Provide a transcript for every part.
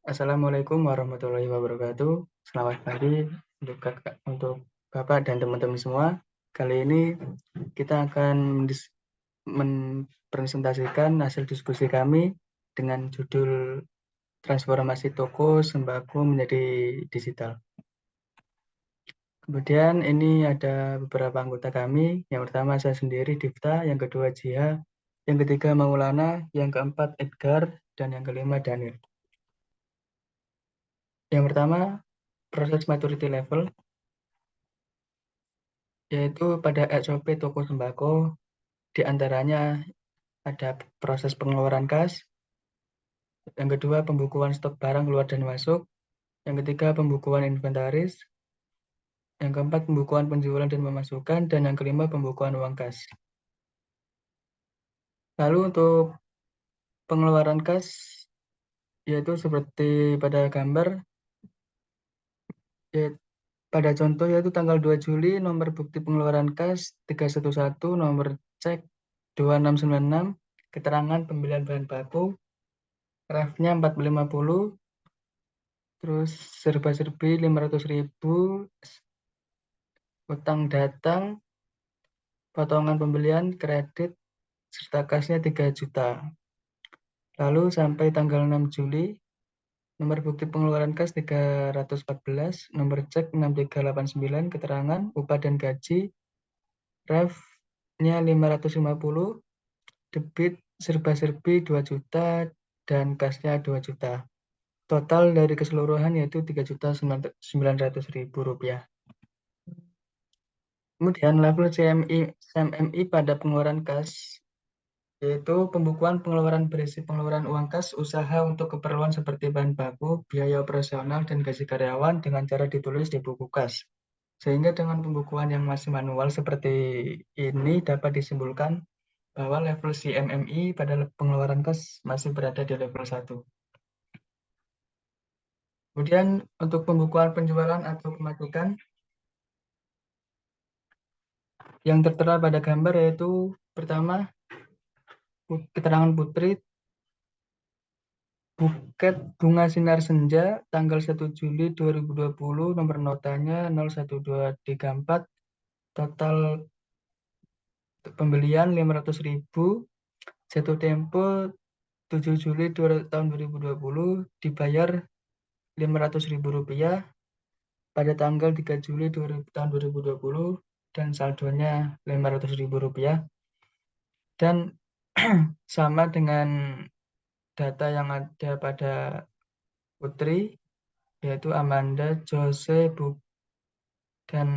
Assalamualaikum warahmatullahi wabarakatuh. Selamat pagi untuk Bapak dan teman-teman semua. Kali ini kita akan mempresentasikan hasil diskusi kami dengan judul Transformasi Toko Sembako Menjadi Digital. Kemudian ini ada beberapa anggota kami. Yang pertama saya sendiri, Difta. Yang kedua, Jiha. Yang ketiga, Maulana. Yang keempat, Edgar. Dan yang kelima, Daniel. Yang pertama, proses maturity level, yaitu pada SOP toko sembako, diantaranya ada proses pengeluaran kas, yang kedua pembukuan stok barang keluar dan masuk, yang ketiga pembukuan inventaris, yang keempat pembukuan penjualan dan pemasukan, dan yang kelima pembukuan uang kas. Lalu untuk pengeluaran kas, yaitu seperti pada gambar, pada contoh yaitu tanggal 2 Juli nomor bukti pengeluaran kas 311, nomor cek 2696, keterangan pembelian bahan baku, ref-nya 450, terus serba-serbi 500.000, utang datang, potongan pembelian, kredit, serta kasnya 3 juta. Lalu sampai tanggal 6 Juli, nomor bukti pengeluaran kas 314, nomor cek 6389, keterangan, upah dan gaji, ref-nya 550, debit serba-serbi 2 juta, dan kasnya 2 juta. Total dari keseluruhan yaitu Rp3.900.000. Kemudian level CMI pada pengeluaran kas, yaitu pembukuan pengeluaran berisi pengeluaran uang kas usaha untuk keperluan seperti bahan baku, biaya operasional, dan gaji karyawan dengan cara ditulis di buku kas. Sehingga dengan pembukuan yang masih manual seperti ini dapat disimpulkan bahwa level CMMI pada pengeluaran kas masih berada di level 1. Kemudian untuk pembukuan penjualan atau pemasukan, yang tertera pada gambar yaitu pertama, keterangan Putri, buket bunga sinar senja tanggal 1 Juli 2020, nomor notanya 01234, total pembelian 500.000, jatuh tempo 7 Juli tahun 2020, dibayar Rp500.000 pada tanggal 3 Juli tahun 2020, dan saldonya Rp500.000. Dan sama dengan data yang ada pada Putri, yaitu Amanda, Jose, dan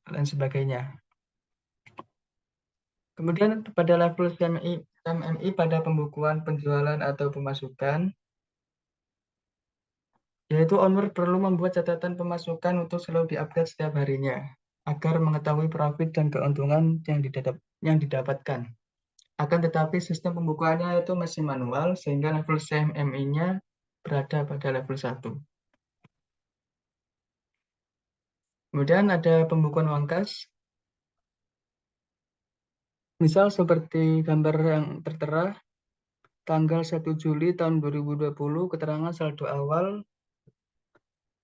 lain sebagainya. Kemudian pada level CMI pada pembukuan penjualan atau pemasukan, yaitu owner perlu membuat catatan pemasukan untuk selalu diupdate setiap harinya, agar mengetahui profit dan keuntungan yang didapatkan. Akan tetapi sistem pembukuannya itu masih manual, sehingga level CMI-nya berada pada level 1. Kemudian ada pembukuan uang kas. Misal seperti gambar yang tertera, tanggal 1 Juli tahun 2020, keterangan saldo awal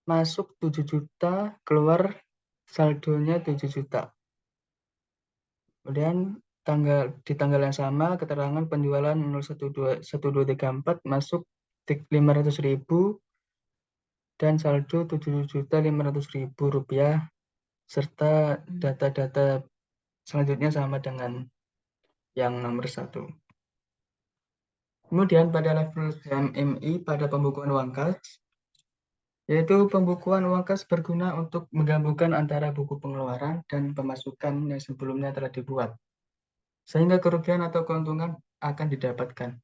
masuk 7 juta, keluar saldonya 7 juta. Kemudian di tanggal yang sama, keterangan penjualan 01234 masuk 500.000 dan saldo Rp7.500.000, serta data-data selanjutnya sama dengan yang nomor 1. Kemudian pada level CMMI pada pembukuan uang kas, yaitu pembukuan uang kas berguna untuk menggabungkan antara buku pengeluaran dan pemasukan yang sebelumnya telah dibuat, sehingga kerugian atau keuntungan akan didapatkan.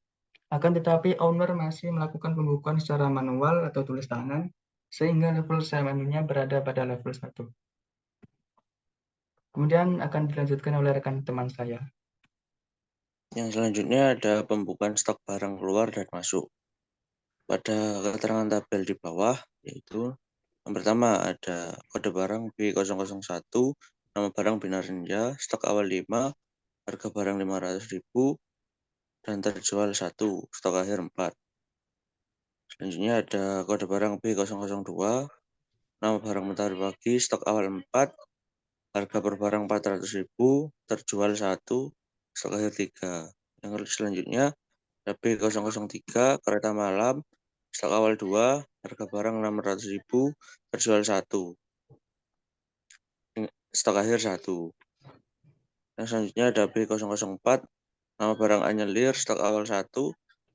Akan tetapi owner masih melakukan pembukuan secara manual atau tulis tangan, sehingga level CMMI-nya berada pada level 1. Kemudian akan dilanjutkan oleh rekan teman saya. Yang selanjutnya ada pembukuan stok barang keluar dan masuk. Pada keterangan tabel di bawah, yaitu yang pertama ada kode barang B001, nama barang Binar Senja, stok awal 5, harga barang 500.000, dan terjual 1, stok akhir 4. Selanjutnya ada kode barang B002, nama barang mentari pagi, stok awal 4, harga per barang 400.000, terjual 1, stok akhir 3. Yang selanjutnya ada B003, kereta malam, stok awal 2, harga barang 600.000, terjual 1, stok akhir 1. Yang selanjutnya ada B004, nama barang anyelir, stok awal 1,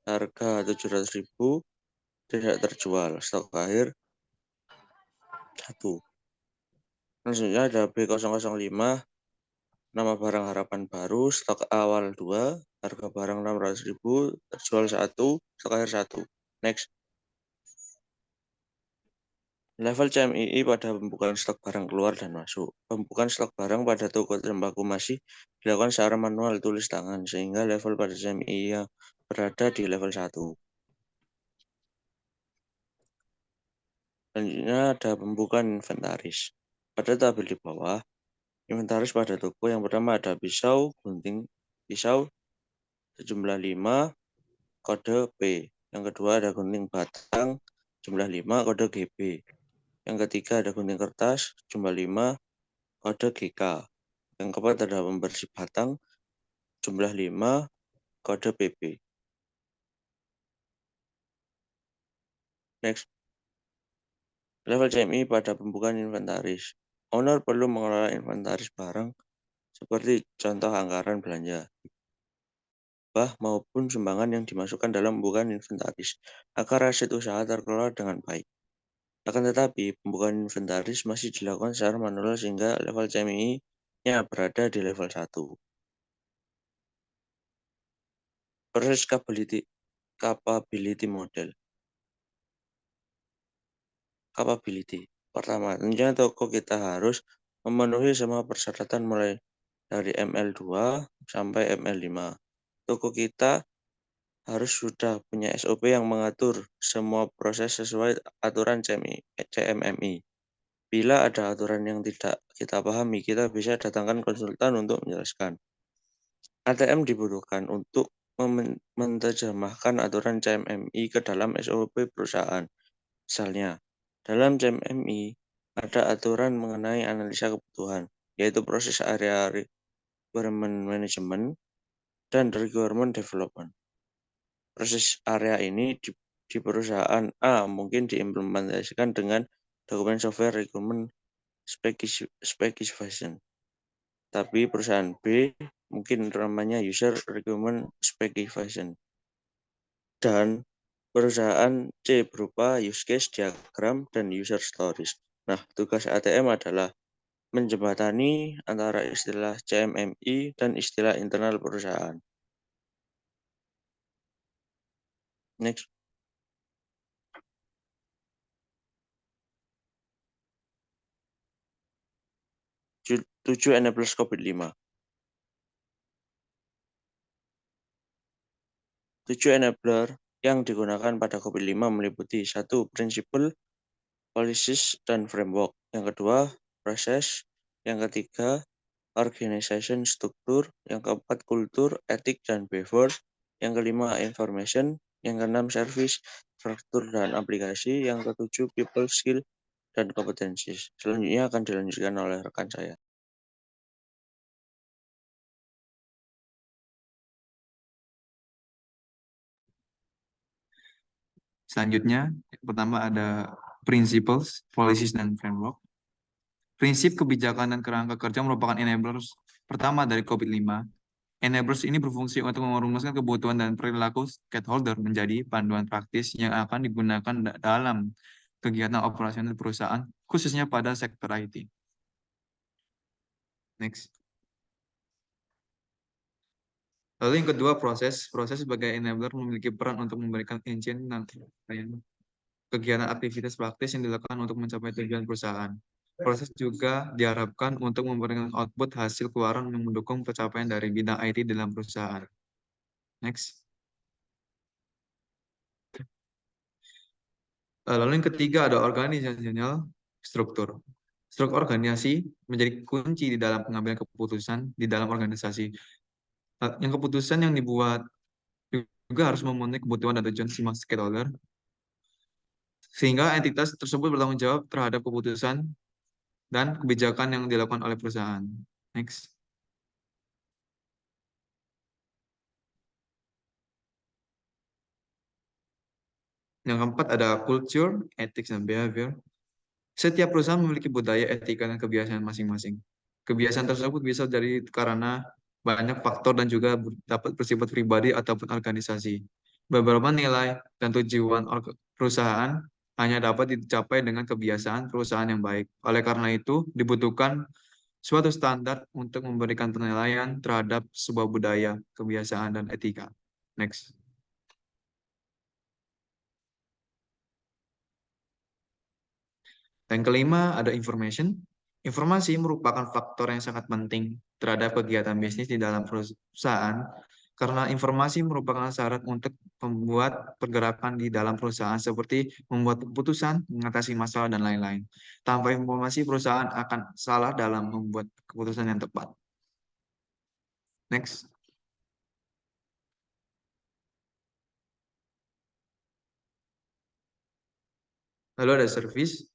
harga 700.000, tidak terjual, stok akhir 1. Selanjutnya ada B005, nama barang harapan baru, stok awal 2, harga barang 600.000, terjual 1, stok akhir 1. Next. Level CMII pada pembukaan stok barang keluar dan masuk. Pembukaan stok barang pada toko tembakau masih dilakukan secara manual tulis tangan, sehingga level pada CMII yang berada di level 1. Selanjutnya ada pembukaan inventaris. Pada tabel di bawah, inventaris pada toko yang pertama ada pisau, gunting, pisau sejumlah 5, kode P. Yang kedua ada gunting batang, jumlah 5, kode GB. Yang ketiga ada gunting kertas, jumlah 5, kode GK. Yang keempat ada pembersih batang, jumlah 5, kode PP. Next. Level CMI pada pembukaan inventaris. Owner perlu mengelola inventaris barang seperti contoh anggaran belanja maupun sumbangan yang dimasukkan dalam pembukaan inventaris agar aset usaha terkelola dengan baik. Akan tetapi, pembukaan inventaris masih dilakukan secara manual sehingga level CMI-nya berada di level 1. Proses capability model. Capability. Pertama, tentunya toko kita harus memenuhi semua persyaratan mulai dari ML2 sampai ML5. Toko kita harus sudah punya SOP yang mengatur semua proses sesuai aturan CMMI. Bila ada aturan yang tidak kita pahami, kita bisa datangkan konsultan untuk menjelaskan. ATM dibutuhkan untuk menerjemahkan aturan CMMI ke dalam SOP perusahaan. Misalnya, dalam CMMI ada aturan mengenai analisa kebutuhan, yaitu proses area requirement management dan requirement development. Proses area ini di perusahaan A mungkin diimplementasikan dengan dokumen software requirement specification. Tapi perusahaan B mungkin namanya user requirement specification. Dan perusahaan C berupa use case diagram dan user stories. Nah, tugas ATM adalah menjembatani antara istilah CMMI dan istilah internal perusahaan. Next. 7 enablers COVID-5. 7 enabler yang digunakan pada COVID-5 meliputi 1. Prinsipal, policies, dan framework. Yang kedua, proses. Yang ketiga, organization, struktur. Yang keempat, kultur, etik, dan behavior. Yang kelima, information. Yang keenam, service, struktur, dan aplikasi. Yang ketujuh, people, skill, dan kompetensi. Selanjutnya akan dilanjutkan oleh rekan saya. Selanjutnya, yang pertama ada principles, policies, dan framework. Prinsip kebijakan dan kerangka kerja merupakan enablers pertama dari COVID-5. Enablers ini berfungsi untuk merumuskan kebutuhan dan perilaku stakeholder menjadi panduan praktis yang akan digunakan dalam kegiatan operasional perusahaan, khususnya pada sektor IT. Next. Lalu yang kedua, proses. Proses sebagai enabler memiliki peran untuk memberikan engine dan kegiatan aktivitas praktis yang dilakukan untuk mencapai tujuan perusahaan. Proses juga diharapkan untuk memberikan output hasil keluaran yang mendukung pencapaian dari bidang IT dalam perusahaan. Next. Lalu yang ketiga ada organizational struktur. Struktur organisasi menjadi kunci di dalam pengambilan keputusan di dalam organisasi. Yang keputusan yang dibuat juga harus memenuhi kebutuhan dan tujuan semua stakeholder. Sehingga entitas tersebut bertanggung jawab terhadap keputusan dan kebijakan yang dilakukan oleh perusahaan. Next. Yang keempat ada culture, ethics, dan behavior. Setiap perusahaan memiliki budaya, etika, dan kebiasaan masing-masing. Kebiasaan tersebut bisa dari karena banyak faktor dan juga dapat bersifat pribadi ataupun organisasi. Beberapa nilai dan tujuan perusahaan hanya dapat dicapai dengan kebiasaan perusahaan yang baik. Oleh karena itu, dibutuhkan suatu standar untuk memberikan penilaian terhadap sebuah budaya, kebiasaan, dan etika. Next. Yang kelima ada information. Informasi merupakan faktor yang sangat penting terhadap kegiatan bisnis di dalam perusahaan karena informasi merupakan syarat untuk membuat pergerakan di dalam perusahaan seperti membuat keputusan, mengatasi masalah, dan lain-lain. Tanpa informasi, perusahaan akan salah dalam membuat keputusan yang tepat. Next. Lalu ada service.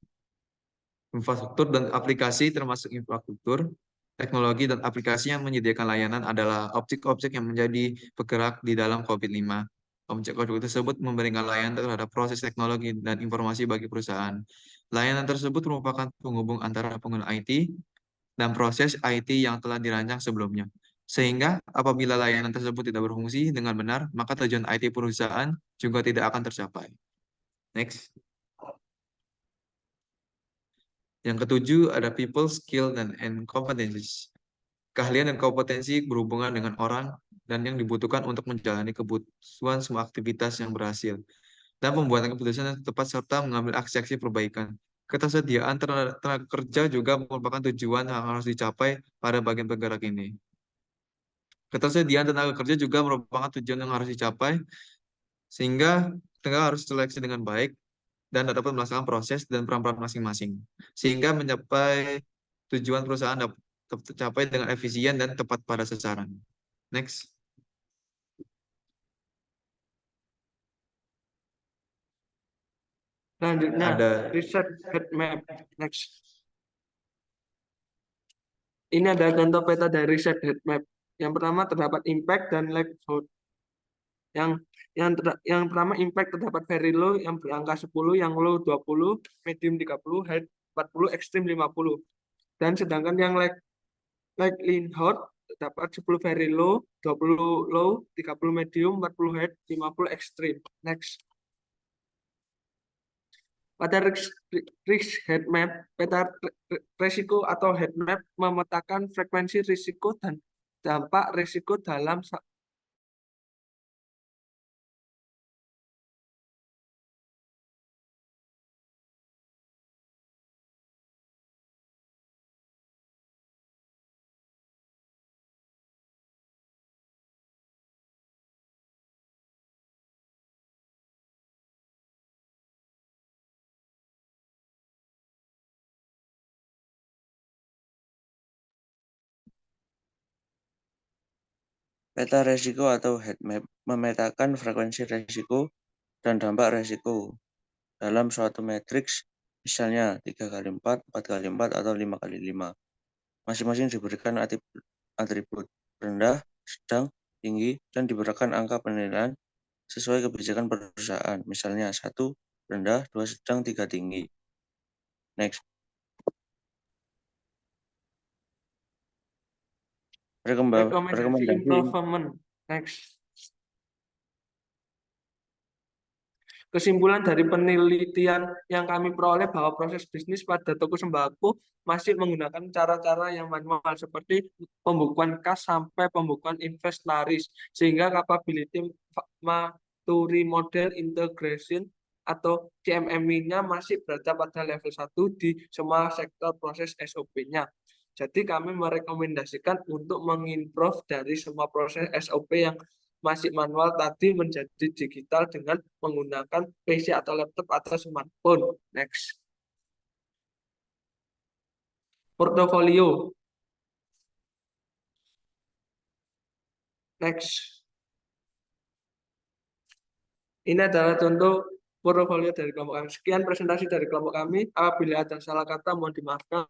Infrastruktur dan aplikasi termasuk infrastruktur, teknologi dan aplikasi yang menyediakan layanan adalah objek-objek yang menjadi penggerak di dalam COVID-5. Objek-objek tersebut memberikan layanan terhadap proses teknologi dan informasi bagi perusahaan. Layanan tersebut merupakan penghubung antara pengguna IT dan proses IT yang telah dirancang sebelumnya. Sehingga apabila layanan tersebut tidak berfungsi dengan benar, maka tujuan IT perusahaan juga tidak akan tercapai. Next. Yang ketujuh ada people, skill, and competencies. Keahlian dan kompetensi berhubungan dengan orang dan yang dibutuhkan untuk menjalani kebutuhan semua aktivitas yang berhasil. Dan pembuatan keputusan yang tepat serta mengambil aksi-aksi perbaikan. Ketersediaan tenaga kerja juga merupakan tujuan yang harus dicapai pada bagian penggerak ini. Ketersediaan tenaga kerja juga merupakan tujuan yang harus dicapai sehingga tenaga harus seleksi dengan baik dan dapat melaksanakan proses dan peran-peran masing-masing, sehingga mencapai tujuan perusahaan dapat tercapai dengan efisien dan tepat pada sasaran. Next. Selanjutnya, Ada research heat map. Next. Ini adalah contoh peta dari research heat map. Yang pertama terdapat impact dan likelihood. Yang pertama impact terdapat very low yang berangka 10, yang low 20, medium 30, high 40, extreme 50. Dan sedangkan yang likelihood terdapat 10 very low, 20 low, 30 medium, 40 high, 50 extreme. Next. Pada risk heat map, peta risiko atau heat map memetakan frekuensi risiko dan dampak risiko dalam Peta resiko atau heat map memetakan frekuensi resiko dan dampak resiko dalam suatu matriks, misalnya 3x4, 4x4, atau 5x5. Masing-masing diberikan atribut rendah, sedang, tinggi, dan diberikan angka penilaian sesuai kebijakan perusahaan, misalnya 1 rendah, 2 sedang, 3 tinggi. Next. rekomendasi Rekomendasi improvement. Next. Kesimpulan dari penelitian yang kami peroleh bahwa proses bisnis pada toko sembako masih menggunakan cara-cara yang manual seperti pembukuan kas sampai pembukuan inventaris, sehingga capability maturity model integration atau CMMI-nya masih berada pada level 1 di semua sektor proses SOP-nya. Jadi kami merekomendasikan untuk mengimprove dari semua proses SOP yang masih manual tadi menjadi digital dengan menggunakan PC atau laptop atau smartphone. Next. Portofolio. Next. Ini adalah contoh portofolio dari kelompok kami. Sekian presentasi dari kelompok kami. Apabila ada salah kata mohon dimaafkan.